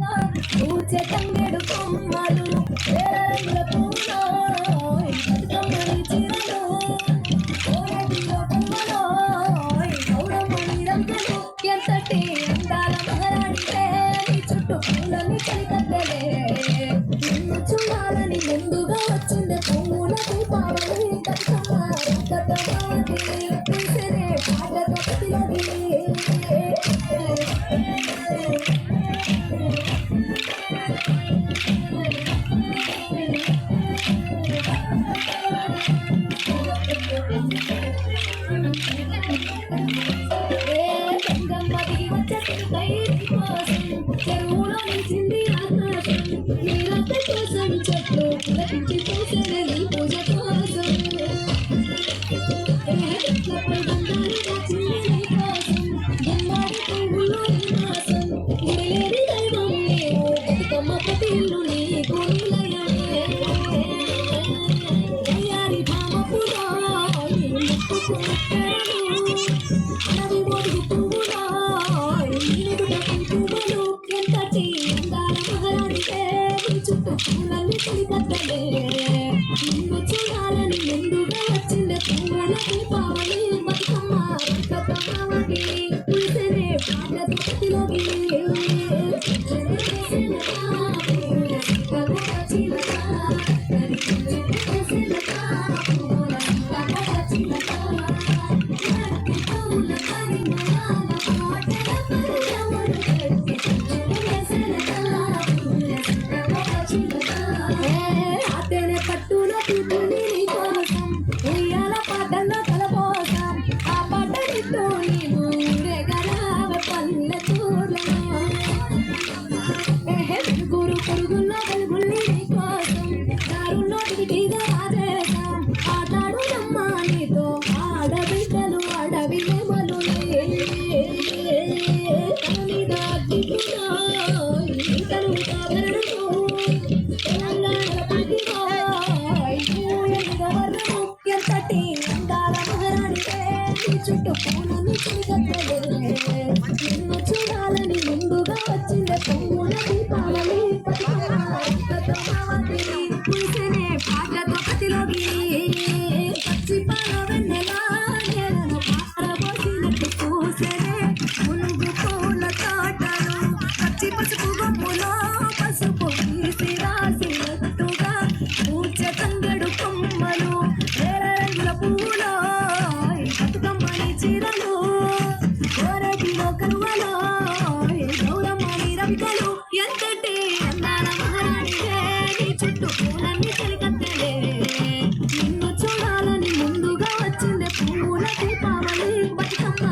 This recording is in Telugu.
పూచే తంగెడు కొమ్మలు రంగుల పూలో బతుకమ్మని చీరలు కోరటిలో కొమ్మలో గౌరమ్మని రంగులు ఎంతటి అందాల మహారాణితే నీ చుట్టూ పూలని కలికత్తలే నిన్ను చూడాలని ముందుగా వచ్చింది పూల దీపావళి బతుకమ్మ పూసరే పాటతో ప్రతిలది చెరువులో నిలిచింది ఆకాశం నీరంత కోసం చెట్లు పులకించి పూసరే నీ పూజ కోసం నిన్ను చూడాలని ముందుగా వచ్చింది పూల దీపావళి బతుకమ్మ బతుకమ్మకి పూసరే పాటతో ప్రతిలోకి పట్టున తిరుగుని కోసం ఉయ్యాల పాటల్లో కలపోసం ఆ పాటనితో నీవు ఊరేగరావ పల్లెటూర్లలో గురు పురుగుల్లో వెలుగుల్ని కోసం దారుల్లో దిగిగా రాజేశాం ఆటాడు నమ్మా నీతో ఆడబిడ్డలు అడవి నెమలు చుట్టూ పూలని నిన్ను చూడాలని ముందుగా వచ్చింది పూల దీపావళి పూసనే పాటతో ప్రతిలోకి పచ్చి పాల వెన్నెలా పారబోసినట్టు పూసనే మునుగు పూల తోటలు పచ్చి పసుపు గొప్పలో పసుపు తీసి రాసినట్టుగా పూచే తంగడు కొమ్మలు రంగుల పూలో చీరలు కోరటిలో కరువలో గౌరమ్మని రంగులు ఎంతటి అందాల మహారాణివే నీ చుట్టూ పూలన్నీ కలికత్తలే నిన్ను చూడాలని ముందుగా వచ్చింది పూల దీపావళి బతుకమ్మ